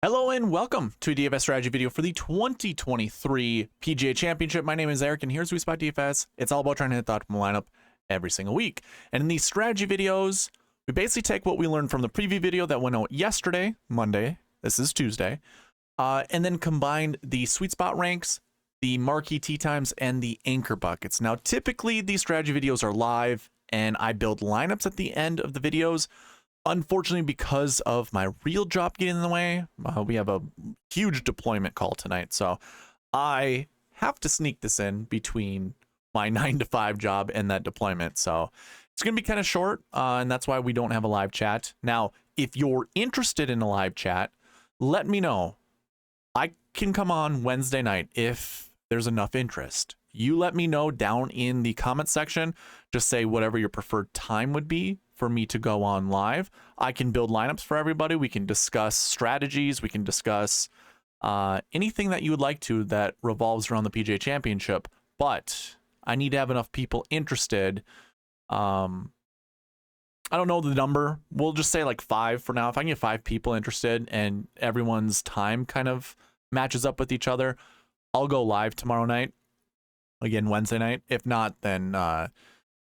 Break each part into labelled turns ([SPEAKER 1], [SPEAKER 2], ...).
[SPEAKER 1] Hello and welcome to a DFS strategy video for the 2023 PGA Championship. My name is Eric and here's SweetSpotDFS. It's all about trying to hit the optimal lineup every single week. And in these strategy videos, we basically take what we learned from the preview video that went out yesterday, Monday, this is Tuesday, and then combine the SweetSpot Ranks, the Marquee Tee Times, and the Anchor Buckets. Now, typically these strategy videos are live and I build lineups at the end of the videos. Unfortunately, because of my real job getting in the way, we have a huge deployment call tonight. So I have to sneak this in between my 9-to-5 job and that deployment. So it's going to be kind of short, and that's why we don't have a live chat. Now, if you're interested in a live chat, let me know. I can come on Wednesday night if there's enough interest. You let me know down in the comment section. Just say whatever your preferred time would be for me to go on live. I can build lineups for everybody. We can discuss strategies. We can discuss anything that you would like to that revolves around the PGA Championship. But I need to have enough people interested. I don't know the number. We'll just say like 5 for now. If I can get 5 people interested and everyone's time kind of matches up with each other, I'll go live tomorrow night. Again, Wednesday night. If not, then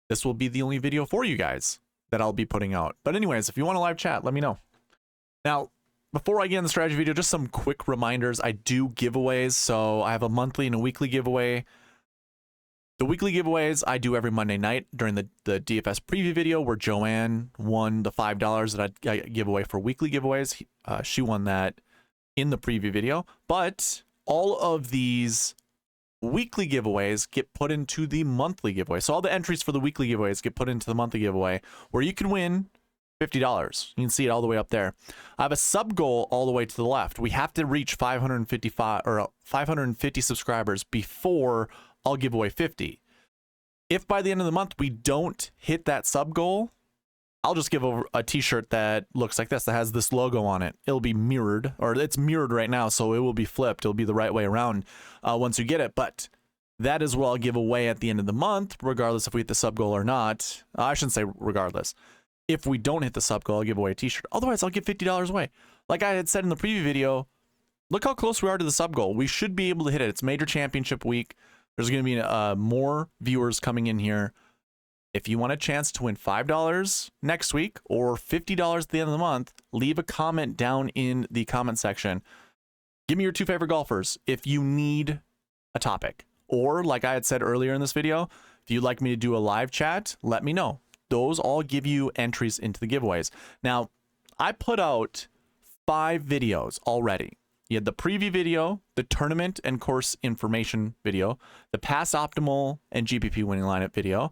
[SPEAKER 1] this will be the only video for you guys that I'll be putting out. But anyways, if you want a live chat, let me know. Now, before I get in the strategy video, just some quick reminders. I do giveaways. So I have a monthly and a weekly giveaway. The weekly giveaways I do every Monday night during the DFS preview video where Joanne won the $5 that I give away for weekly giveaways. She won that in the preview video. But all of these weekly giveaways get put into the monthly giveaway. So all the entries for the weekly giveaways get put into the monthly giveaway where you can win $50. You can see it all the way up there. I have a sub goal all the way to the left. We have to reach 550 subscribers before I'll give away 50. If by the end of the month we don't hit that sub goal, I'll just give over a t-shirt that looks like this, that has this logo on it. It'll be mirrored, or it's mirrored right now, so it will be flipped. It'll be the right way around once you get it. But that is what I'll give away at the end of the month, regardless if we hit the sub goal or not. I shouldn't say regardless. If we don't hit the sub goal, I'll give away a t-shirt. Otherwise, I'll give $50 away. Like I had said in the preview video, look how close we are to the sub goal. We should be able to hit it. It's major championship week. There's going to be more viewers coming in here. If you want a chance to win $5 next week or $50 at the end of the month, leave a comment down in the comment section. Give me your 2 favorite golfers if you need a topic. Or like I had said earlier in this video, if you'd like me to do a live chat, let me know. Those all give you entries into the giveaways. Now, I put out 5 videos already. You had the preview video, the tournament and course information video, the past optimal and GPP winning lineup video,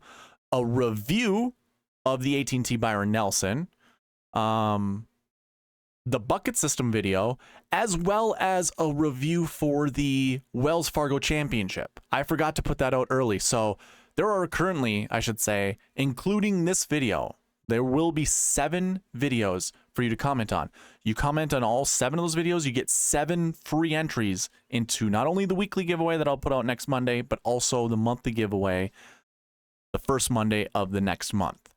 [SPEAKER 1] a review of the AT&T Byron Nelson, the bucket system video, as well as a review for the Wells Fargo Championship. I forgot to put that out early. So there are currently, I should say, including this video, there will be 7 videos for you to comment on. You comment on all 7 of those videos, you get 7 free entries into not only the weekly giveaway that I'll put out next Monday, but also the monthly giveaway the first Monday of the next month.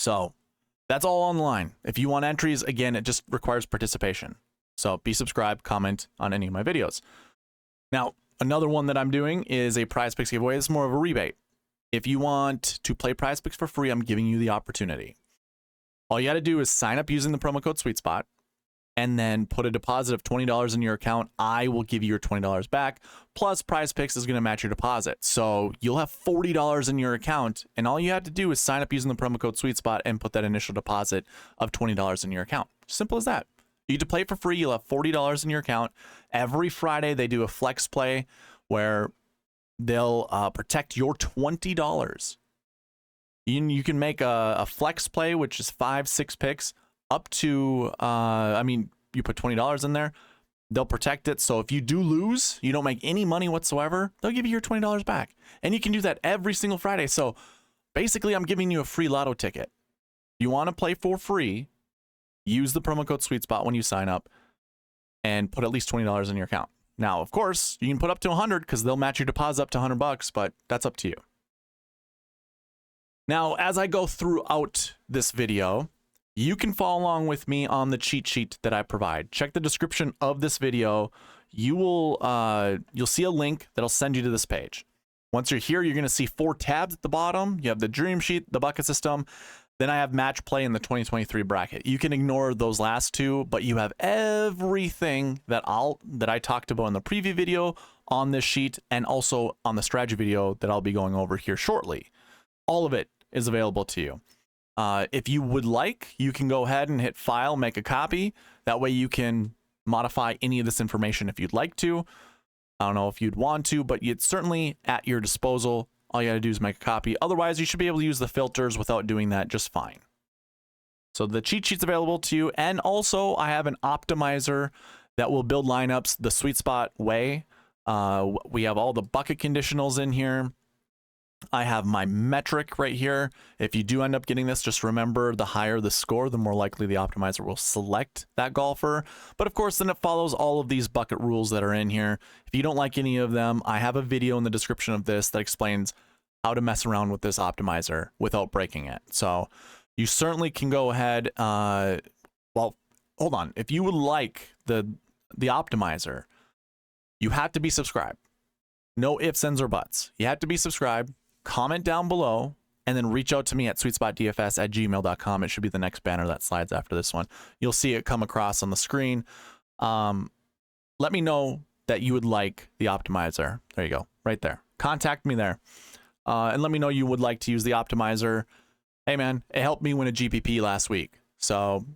[SPEAKER 1] So that's all online. If you want entries, again, it just requires participation. So be subscribed, comment on any of my videos. Now, another one that I'm doing is a prize picks giveaway. It's more of a rebate. If you want to play prize picks for free, I'm giving you the opportunity. All you got to do is sign up using the promo code SweetSpot and then put a deposit of $20 in your account. I will give you your $20 back. Plus, Prize Picks is going to match your deposit. So you'll have $40 in your account, and all you have to do is sign up using the promo code SweetSpot and put that initial deposit of $20 in your account. Simple as that. You get to play for free. You'll have $40 in your account. Every Friday, they do a flex play where they'll protect your $20. You can make a flex play, which is 5-6 picks, up to, you put $20 in there, they'll protect it. So if you do lose, you don't make any money whatsoever, they'll give you your $20 back. And you can do that every single Friday. So basically, I'm giving you a free lotto ticket. You want to play for free, use the promo code SweetSpot when you sign up and put at least $20 in your account. Now, of course, you can put up to 100 because they'll match your deposit up to $100, but that's up to you. Now, as I go throughout this video, you can follow along with me on the cheat sheet that I provide. Check the description of this video. You'll see a link that'll send you to this page. Once you're here, you're going to see 4 tabs at the bottom. You have the dream sheet, the bucket system. Then I have match play in the 2023 bracket. You can ignore those last 2, but you have everything that I talked about in the preview video on this sheet, and also on the strategy video that I'll be going over here shortly. All of it is available to you. If you would like, you can go ahead and hit file, make a copy. That way you can modify any of this information if you'd like to. I don't know if you'd want to, but it's certainly at your disposal. All you gotta do is make a copy. Otherwise, you should be able to use the filters without doing that just fine. So the cheat sheet's available to you. And also I have an optimizer that will build lineups the SweetSpot way. We have all the bucket conditionals in here. I have my metric right here. If you do end up getting this, just remember, the higher the score, the more likely the optimizer will select that golfer. But of course, then it follows all of these bucket rules that are in here. If you don't like any of them, I have a video in the description of this that explains how to mess around with this optimizer without breaking it. So you certainly can go ahead. Well, hold on. If you would like the optimizer, you have to be subscribed. No ifs, ands, or buts. You have to be subscribed. Comment down below, and then reach out to me at SweetSpotDFS@gmail.com. It should be the next banner that slides after this one. You'll see it come across on the screen. Let me know that you would like the optimizer. There you go, right there. Contact me there. And let me know you would like to use the optimizer. Hey man, it helped me win a GPP last week. So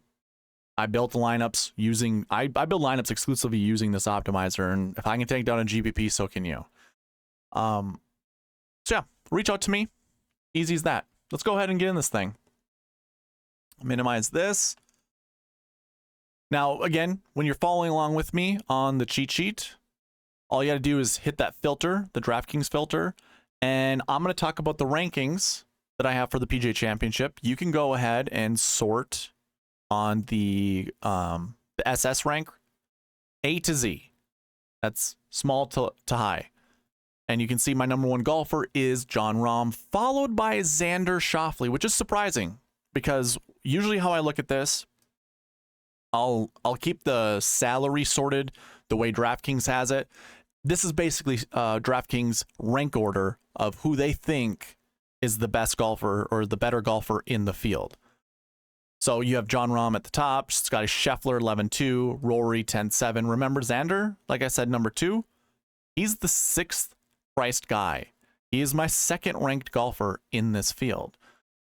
[SPEAKER 1] I built the lineups using, I build lineups exclusively using this optimizer, and if I can take down a GPP, so can you. So yeah, reach out to me. Easy as that. Let's go ahead and get in this thing. Minimize this. Now, again, when you're following along with me on the cheat sheet, all you got to do is hit that filter, the DraftKings filter, and I'm going to talk about the rankings that I have for the PGA Championship. You can go ahead and sort on the SS rank, A to Z. That's small to high. And you can see my #1 golfer is Jon Rahm, followed by Xander Schauffele, which is surprising because usually how I look at this, I'll keep the salary sorted the way DraftKings has it. This is basically DraftKings rank order of who they think is the best golfer or the better golfer in the field. So you have Jon Rahm at the top, Scotty Scheffler 11-2, Rory 10-7. Remember Xander, like I said, #2. He's the 6th priced guy. He is my 2nd ranked golfer in this field.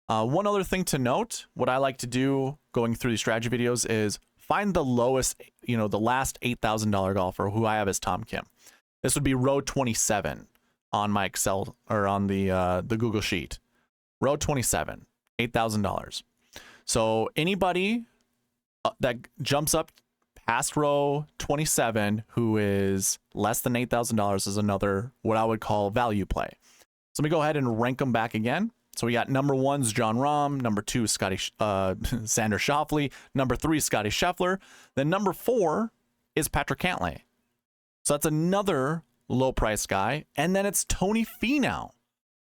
[SPEAKER 1] One other thing to note, what I like to do going through these strategy videos is find the lowest, the last $8,000 golfer, who I have as Tom Kim. This would be row 27 on my Excel or on the Google sheet. Row 27, $8,000. So anybody that jumps up past row 27 who is less than $8,000 is another what I would call value play. So let me go ahead and rank them back again. So we got #1's Jon Rahm, #2 Scotty Xander Schauffele, #3 Scotty Scheffler, then #4 is Patrick Cantlay. So that's another low price guy, and then it's Tony Finau.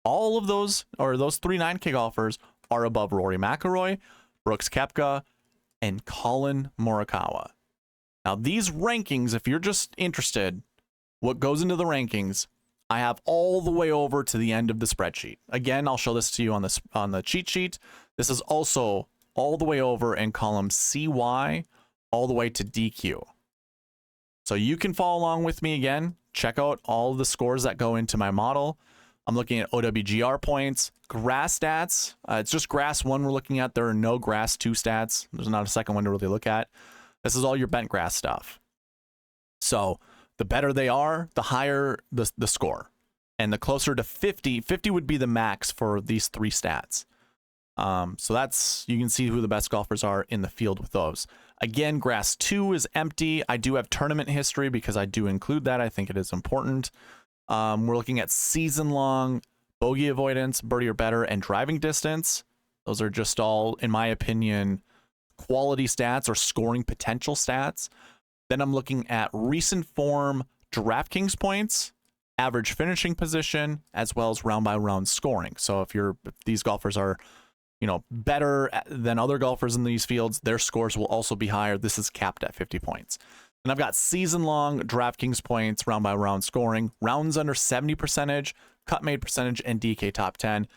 [SPEAKER 1] All of those, or those 3 9K golfers, are above Rory McIlroy, Brooks Koepka, and Colin Morikawa. Now these rankings, if you're just interested, what goes into the rankings, I have all the way over to the end of the spreadsheet. Again, I'll show this to you on the cheat sheet. This is also all the way over in column CY, all the way to DQ. So you can follow along with me again. Check out all the scores that go into my model. I'm looking at OWGR points, grass stats. It's just grass 1 we're looking at. There are no grass 2 stats. There's not a second one to really look at. This is all your bent grass stuff. So the better they are, the higher the score. And the closer to 50 would be the max for these 3 stats. So that's, you can see who the best golfers are in the field with those. Again, grass 2 is empty. I do have tournament history because I do include that. I think it is important. We're looking at season-long bogey avoidance, birdie or better, and driving distance. Those are just all, in my opinion, quality stats or scoring potential stats. Then I'm looking at recent form DraftKings points, average finishing position, as well as round by round scoring. So if these golfers are, better than other golfers in these fields, their scores will also be higher. This is capped at 50 points. And I've got season-long DraftKings points, round-by-round scoring, rounds under 70%, cut-made percentage, and DK top 10.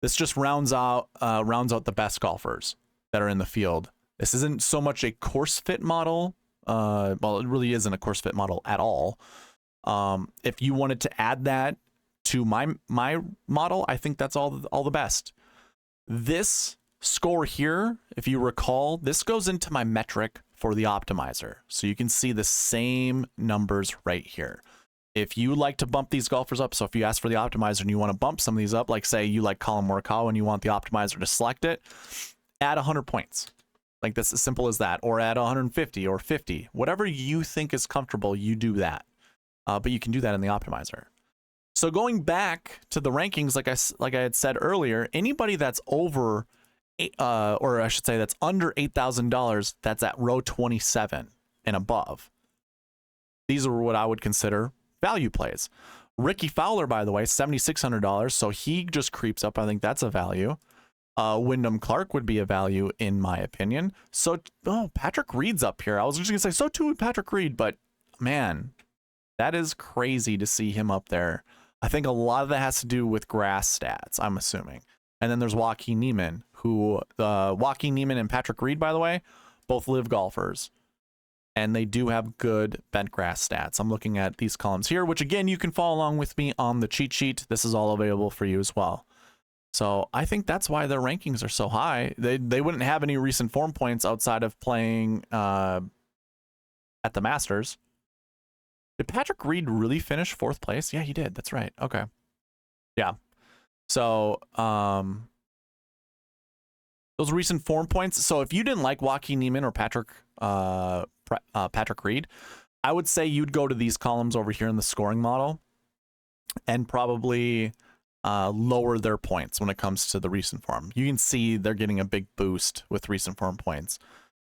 [SPEAKER 1] This just rounds out the best golfers that are in the field. This isn't so much a course fit model. Well, it really isn't a course fit model at all. If you wanted to add that to my model, I think that's all the best. This score here, if you recall, this goes into my metric for the optimizer. So you can see the same numbers right here. If you like to bump these golfers up, so if you ask for the optimizer and you want to bump some of these up, like say you like Colin Morikawa and you want the optimizer to select it, add 100 points. Like that's as simple as that, or add 150 or 50. Whatever you think is comfortable, you do that. But you can do that in the optimizer. So going back to the rankings, like I had said earlier, anybody that's over, or I should say that's under $8,000, that's at row 27 and above. These are what I would consider value plays. Ricky Fowler, by the way, $7,600, so he just creeps up. I think that's a value. Wyndham Clark would be a value in my opinion. So, Patrick Reed's up here. I was just gonna say so too with Patrick Reed, but man, that is crazy to see him up there. I think a lot of that has to do with grass stats, I'm assuming. And then there's Joaquin Niemann, who Joaquin Niemann and Patrick Reed, by the way, both live golfers. And they do have good bent grass stats. I'm looking at these columns here, which again, you can follow along with me on the cheat sheet. This is all available for you as well. So I think that's why their rankings are so high. They wouldn't have any recent form points outside of playing at the Masters. Did Patrick Reed really finish 4th place? Yeah, he did. That's right. Okay. Yeah. So those recent form points. So if you didn't like Joaquin Niemann or Patrick Reed, I would say you'd go to these columns over here in the scoring model and probably lower their points when it comes to the recent form. You can see they're getting a big boost with recent form points.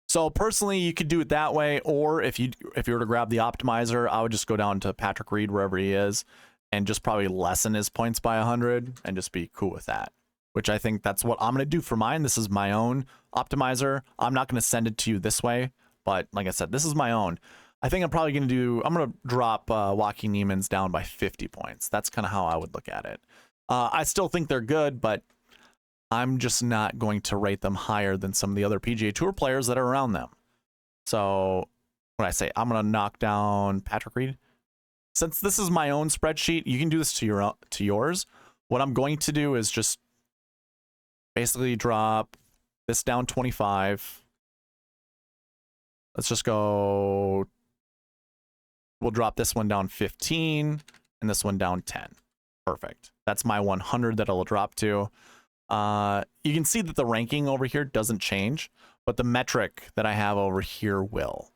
[SPEAKER 1] So personally, you could do it that way, or if you were to grab the optimizer, I would just go down to Patrick Reed wherever he is and just probably lessen his points by 100 and just be cool with that, which I think that's what I'm going to do for mine. This is my own optimizer. I'm not going to send it to you this way, but like I said, this is my own. I think I'm probably going to drop Joaquin Niemann's down by 50 points. That's kind of how I would look at it. I still think they're good, but I'm just not going to rate them higher than some of the other PGA Tour players that are around them. So when I say I'm going to knock down Patrick Reed, since this is my own spreadsheet, you can do this to yours. What I'm going to do is just basically drop this down 25. Let's just go. We'll drop this one down 15 and this one down 10. Perfect. That's my 100 that it'll drop to. You can see that the ranking over here doesn't change, but the metric that I have over here will.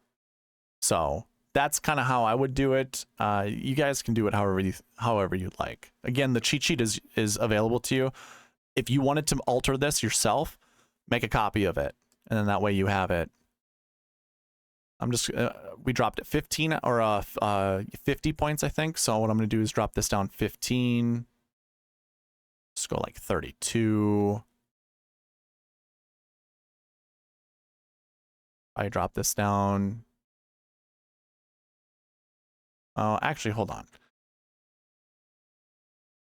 [SPEAKER 1] So that's kind of how I would do it. You guys can do it however you'd like. Again, the cheat sheet is available to you. If you wanted to alter this yourself, make a copy of it, and then that way you have it. I'm just we dropped it 15 or 50 points, I think. So what I'm going to do is drop this down 15. Let's go like 32. I drop this down. Oh, actually, hold on.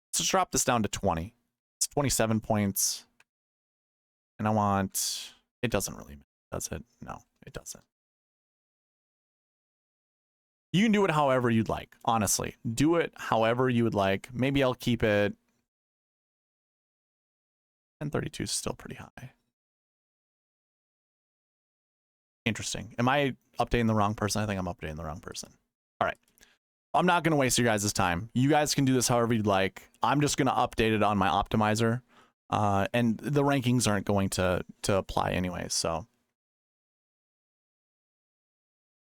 [SPEAKER 1] Let's just drop this down to 20. It's 27 points. And I want, it doesn't really, does it? No, it doesn't. You can do it however you'd like, honestly. Do it however you would like. Maybe I'll keep it. 1032 is still pretty high. Interesting. Am I updating the wrong person? I think I'm updating the wrong person. All right. I'm not going to waste your guys' time. You guys can do this however you'd like. I'm just going to update it on my optimizer. And the rankings aren't going to apply anyways, so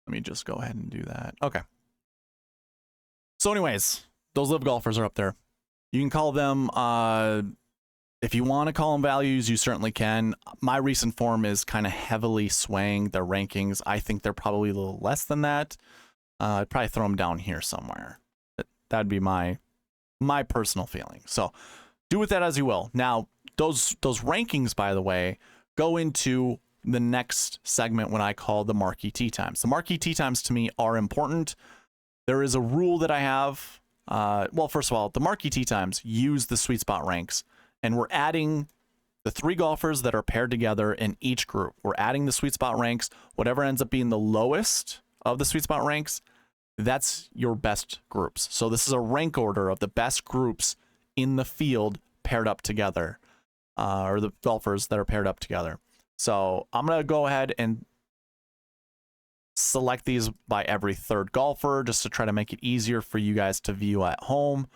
[SPEAKER 1] let me just go ahead and do that. Okay. So anyways, those live golfers are up there. You can call them, if you want to call them values, you certainly can. My recent form is kind of heavily swaying their rankings. I think they're probably a little less than that. I'd probably throw them down here somewhere. That'd be my personal feeling. So do with that as you will. Now, those rankings, by the way, go into the next segment when I call the Marquee Tee Times. The Marquee Tee Times to me are important. There is a rule that I have. Well, first of all, the Marquee Tee Times use the SweetSpot Ranks, and we're adding the 3 golfers that are paired together in each group. We're adding the SweetSpot Ranks. Whatever ends up being the lowest of the SweetSpot Ranks, that's your best groups. So this is a rank order of the best groups in the field paired up together, or the golfers that are paired up together. So I'm going to go ahead and select these by every 3rd golfer just to try to make it easier for you guys to view at home.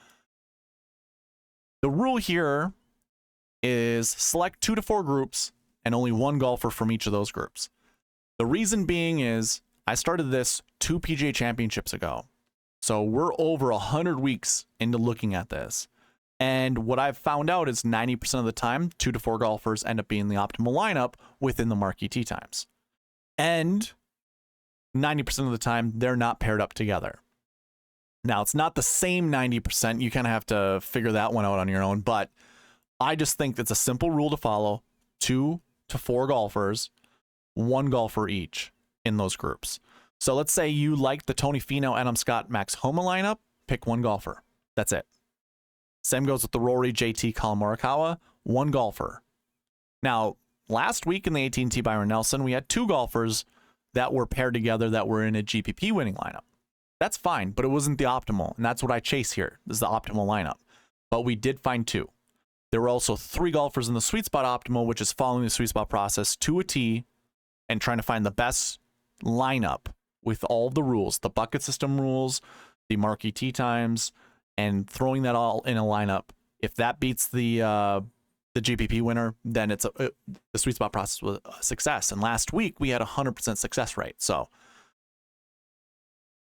[SPEAKER 1] The rule here is select 2 to 4 groups and only 1 golfer from each of those groups. The reason being is I started this 2 PGA Championships ago. So we're over 100 weeks into looking at this. And what I've found out is 90% of the time, 2 to 4 golfers end up being the optimal lineup within the Marquee Tee Times. And 90% of the time, they're not paired up together. Now, it's not the same 90%. You kind of have to figure that one out on your own. But I just think it's a simple rule to follow. 2 to 4 golfers, 1 golfer each in those groups. So let's say you like the Tony Finau, Adam Scott, Max Homa lineup. Pick 1 golfer. That's it. Same goes with the Rory, JT, Colin Morikawa, 1 golfer. Now, last week in the AT&T Byron Nelson, we had 2 golfers that were paired together that were in a GPP winning lineup. That's fine, but it wasn't the optimal, and that's what I chase here, is the optimal lineup. But we did find 2. There were also 3 golfers in the Sweet Spot Optimal, which is following the Sweet Spot process to a T and trying to find the best lineup with all the rules, the bucket system rules, the Marquee Tee Times, and throwing that all in a lineup. If that beats the GPP winner, then it's the Sweet Spot process was a success. And last week we had 100% success rate. So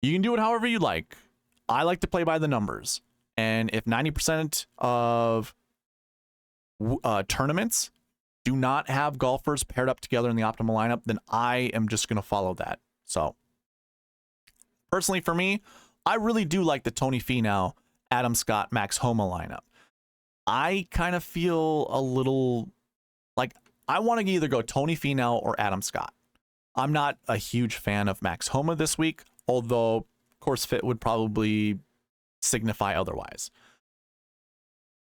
[SPEAKER 1] you can do it however you like. I like to play by the numbers. And if 90% of tournaments do not have golfers paired up together in the optimal lineup, then I am just going to follow that. So personally for me, I really do like the Tony Finau, Adam Scott, Max Homa lineup. I kind of feel a little like I want to either go Tony Finau or Adam Scott. I'm not a huge fan of Max Homa this week, although course fit would probably signify otherwise.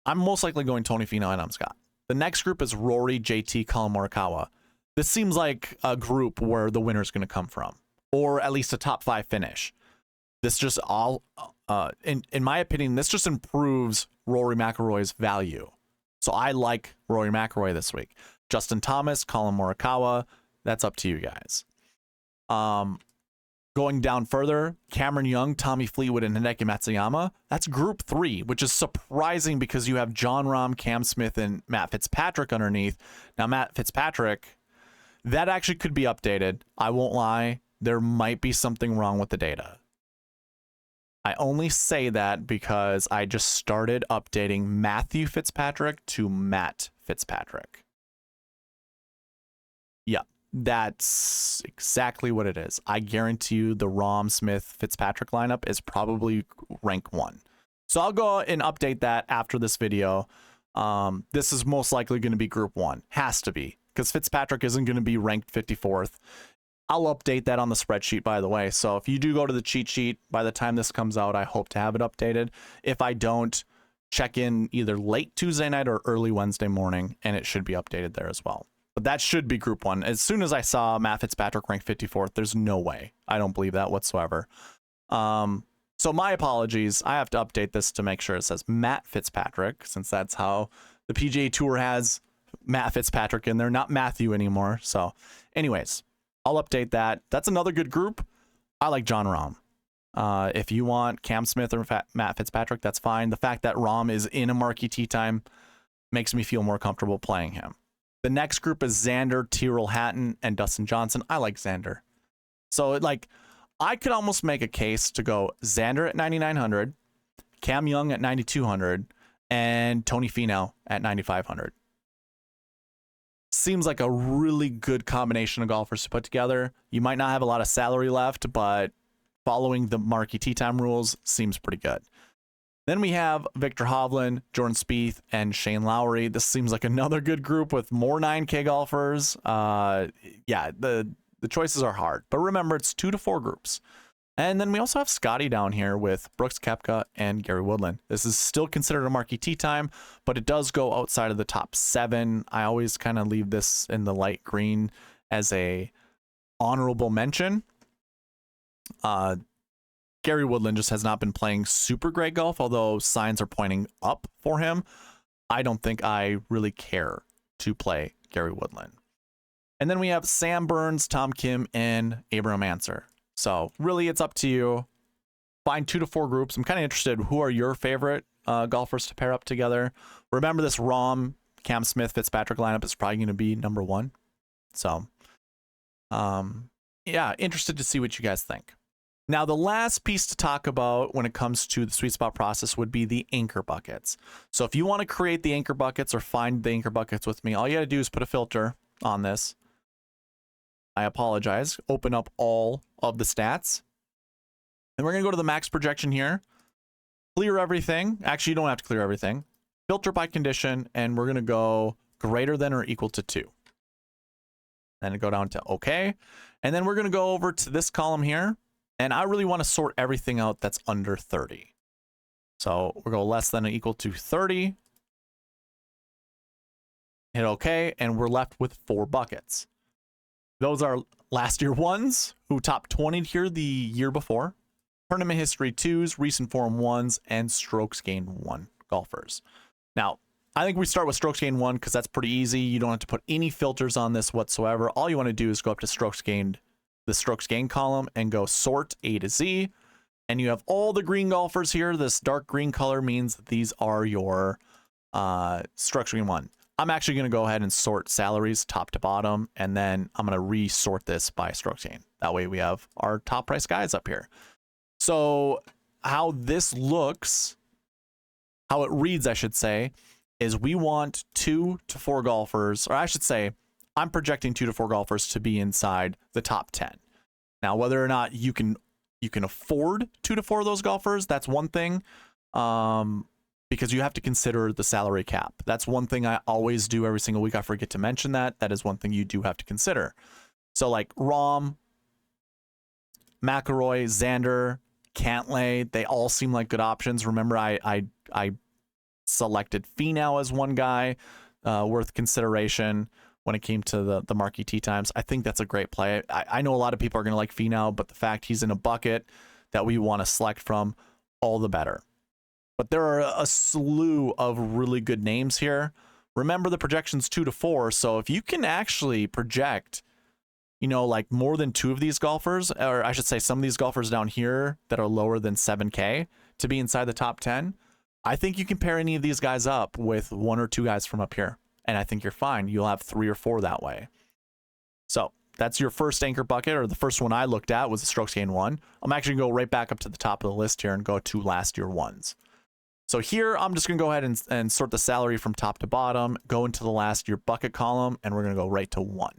[SPEAKER 1] I'm most likely going Tony Finau and Adam Scott. The next group is Rory, JT, Colin Morikawa. This seems like a group where the winner is going to come from, or at least a top 5 finish. This just all, in my opinion, this just improves Rory McIlroy's value. So I like Rory McIlroy this week. Justin Thomas, Colin Morikawa, that's up to you guys. Going down further, Cameron Young, Tommy Fleetwood, and Hideki Matsuyama. That's group 3, which is surprising because you have Jon Rahm, Cam Smith, and Matt Fitzpatrick underneath. Now, Matt Fitzpatrick, that actually could be updated. I won't lie. There might be something wrong with the data. I only say that because I just started updating Matthew Fitzpatrick to Matt Fitzpatrick. Yeah, that's exactly what it is. I guarantee you the Rahm, Smith, Fitzpatrick lineup is probably rank 1. So I'll go and update that after this video. This is most likely going to be group 1. Has to be, because Fitzpatrick isn't going to be ranked 54th. I'll update that on the spreadsheet, by the way. So if you do go to the cheat sheet, by the time this comes out, I hope to have it updated. If I don't, check in either late Tuesday night or early Wednesday morning, and it should be updated there as well. But that should be group 1. As soon as I saw Matt Fitzpatrick ranked 54th, there's no way. I don't believe that whatsoever. So my apologies. I have to update this to make sure it says Matt Fitzpatrick, since that's how the PGA Tour has Matt Fitzpatrick in there, not Matthew anymore. So anyways, I'll update that. That's another good group. I like Jon Rahm. If you want Cam Smith or Matt Fitzpatrick, that's fine. The fact that Rahm is in a Marquee Tee Time makes me feel more comfortable playing him. The next group is Xander, Tyrrell Hatton, and Dustin Johnson. I like Xander. So I could almost make a case to go Xander at 9,900, Cam Young at 9,200, and Tony Finau at 9,500. Seems like a really good combination of golfers to put together. You might not have a lot of salary left, but following the Marquee Tee Time rules seems pretty good. Then we have Victor Hovland, Jordan Spieth, and Shane Lowry. This seems like another good group with more 9K golfers. Yeah, the choices are hard. But remember, it's 2 to 4 groups. And then we also have Scotty down here with Brooks Koepka and Gary Woodland. This is still considered a marquee tee time, but it does go outside of the top 7. I always kind of leave this in the light green as a honorable mention. Gary Woodland just has not been playing super great golf, although signs are pointing up for him. I don't think I really care to play Gary Woodland. And then we have Sam Burns, Tom Kim, and Abraham Ancer. So really, it's up to you. Find 2 to 4 groups. I'm kind of interested. Who are your favorite golfers to pair up together? Remember, this Rahm, Cam Smith, Fitzpatrick lineup is probably going to be number 1. So, yeah, interested to see what you guys think. Now, the last piece to talk about when it comes to the sweet spot process would be the anchor buckets. So if you want to create the anchor buckets or find the anchor buckets with me, all you got to do is put a filter on this. I apologize. Open up all of the stats. And we're going to go to the max projection here. Clear everything. Actually, you don't have to clear everything. Filter by condition, and we're going to go greater than or equal to 2. Then go down to OK. And then we're going to go over to this column here. And I really want to sort everything out that's under 30. So we'll go less than or equal to 30. Hit OK, and we're left with 4 buckets. Those are last year 1s, who top 20 here the year before, tournament history 2s, recent form 1s, and strokes gained 1 golfers. Now, I think we start with strokes gained 1 because that's pretty easy. You don't have to put any filters on this whatsoever. All you want to do is go up to strokes gained, the strokes gained column, and go sort A to Z. And you have all the green golfers here. This dark green color means that these are your strokes gained 1. I'm actually going to go ahead and sort salaries top to bottom, and then I'm going to resort this by strokes gained. That way we have our top price guys up here. So how this looks, how it reads, I should say, is we want 2 to 4 golfers, or I should say, I'm projecting 2 to 4 golfers to be inside the top 10. Now, whether or not you can afford 2 to 4 of those golfers, that's one thing. Because you have to consider the salary cap. That's one thing I always do every single week. I forget to mention that. That is one thing you do have to consider. So like Rahm, McIlroy, Xander, Cantlay, they all seem like good options. Remember, I selected Finau as one guy worth consideration when it came to the Marquee Tee Times. I think that's a great play. I know a lot of people are going to like Finau, but the fact he's in a bucket that we want to select from, all the better. But there are a slew of really good names here. Remember, the projection's 2 to 4. So if you can actually project, you know, like more than 2 of these golfers, or I should say some of these golfers down here that are lower than 7K to be inside the top 10, I think you can pair any of these guys up with 1 or 2 guys from up here. And I think you're fine. You'll have 3 or 4 that way. So that's your first anchor bucket, or the first one I looked at was the strokes gained 1. I'm actually going to go right back up to the top of the list here and go to last year 1s. So here, I'm just going to go ahead and sort the salary from top to bottom, go into the last year bucket column, and we're going to go right to 1.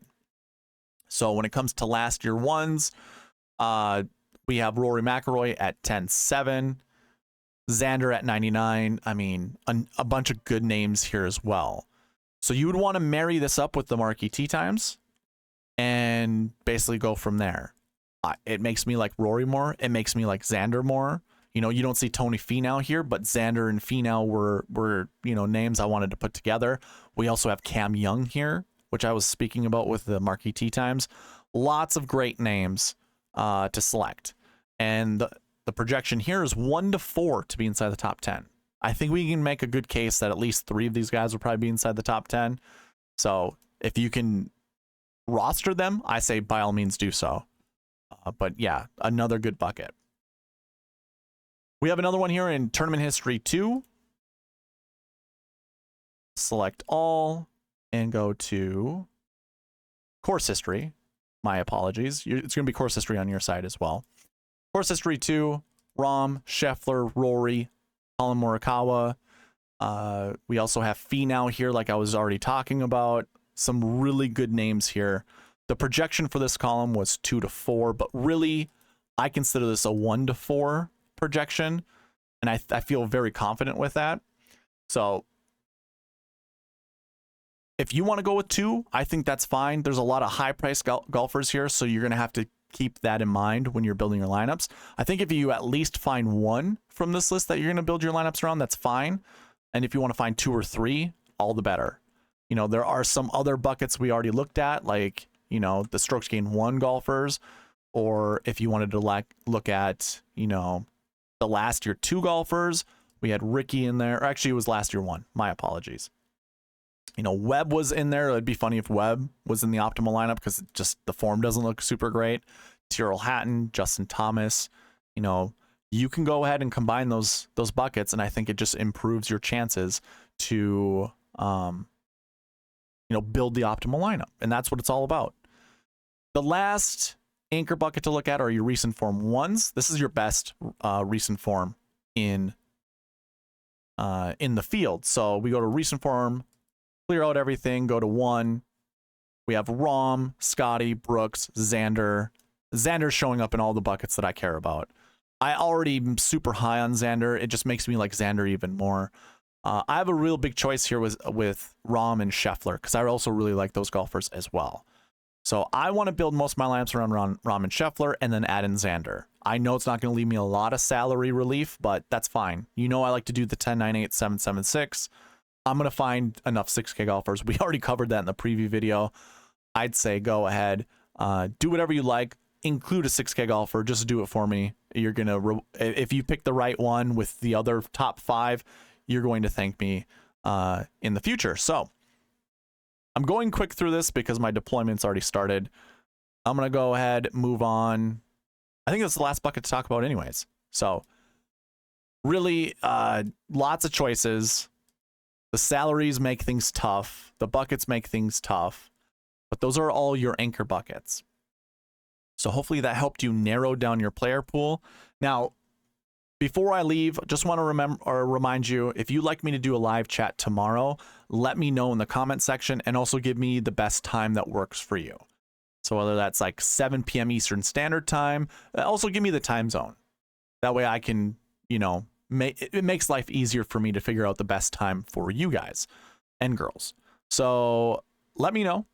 [SPEAKER 1] So when it comes to last year 1s, we have Rory McIlroy at 10.7, Xander at 99. I mean, a bunch of good names here as well. So you would want to marry this up with the Marquee Tee Times and basically go from there. It makes me like Rory more. It makes me like Xander more. You know, you don't see Tony Finau here, but Xander and Finau were you know, names I wanted to put together. We also have Cam Young here, which I was speaking about with the Marquee Tee Times. Lots of great names to select. And the projection here is 1 to 4 to be inside the top 10. I think we can make a good case that at least 3 of these guys will probably be inside the top 10. So if you can roster them, I say by all means do so. But yeah, another good bucket. We have another one here in tournament history 2. Select all and go to course history. My apologies. It's going to be course history on your side as well. Course history 2, Rahm, Scheffler, Rory, Colin Morikawa. We also have Finau here, like I was already talking about. Some really good names here. The projection for this column was 2 to 4, but really, I consider this a 1 to 4 projection. And I feel very confident with that. So if you want to go with 2, I think that's fine. There's a lot of high-priced golfers here, so you're going to have to keep that in mind when you're building your lineups. I think if you at least find 1 from this list that you're going to build your lineups around, that's fine. And if you want to find 2 or 3, all the better. You know, there are some other buckets we already looked at, like, you know, the strokes gained 1 golfers, or if you wanted to look at, you know, the last year 2 golfers, we had Ricky in there. Or actually, it was last year 1. My apologies. You know, Webb was in there. It'd be funny if Webb was in the optimal lineup because just the form doesn't look super great. Tyrrell Hatton, Justin Thomas, you know, you can go ahead and combine those buckets, and I think it just improves your chances to, you know, build the optimal lineup, and that's what it's all about. The last anchor bucket to look at are your recent form 1s. This is your best recent form in the field. So we go to recent form, clear out everything, go to 1. We have Rahm, Scotty, Brooks, Xander. Xander's showing up in all the buckets that I care about. I already am super high on Xander. It just makes me like Xander even more. I have a real big choice here with Rahm and Scheffler because I also really like those golfers as well. So I want to build most of my lineups around Rahm and Scheffler and then add in Xander. I know it's not going to leave me a lot of salary relief, but that's fine. You know I like to do the 10, 9, 8, 7, 7, 6. I'm going to find enough 6K golfers. We already covered that in the preview video. I'd say go ahead, do whatever you like, include a 6K golfer, just do it for me. You're going to, if you pick the right one with the other top 5, you're going to thank me in the future. So I'm going quick through this because my deployment's already started. I'm going to go ahead, move on. I think that's the last bucket to talk about anyways. So really, lots of choices. The salaries make things tough. The buckets make things tough. But those are all your anchor buckets. So hopefully that helped you narrow down your player pool. Now, before I leave, just want to remind you, if you'd like me to do a live chat tomorrow, let me know in the comment section and also give me the best time that works for you. So whether that's like 7 p.m. Eastern Standard Time, also give me the time zone. That way I can, you know, it makes life easier for me to figure out the best time for you guys and girls. So let me know,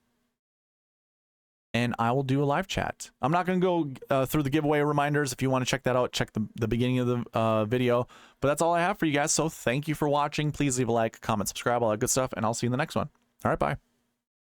[SPEAKER 1] and I will do a live chat. I'm not going to go through the giveaway reminders. If you want to check that out, check the beginning of the video. But that's all I have for you guys. So thank you for watching. Please leave a like, comment, subscribe, all that good stuff, and I'll see you in the next one. All right, bye.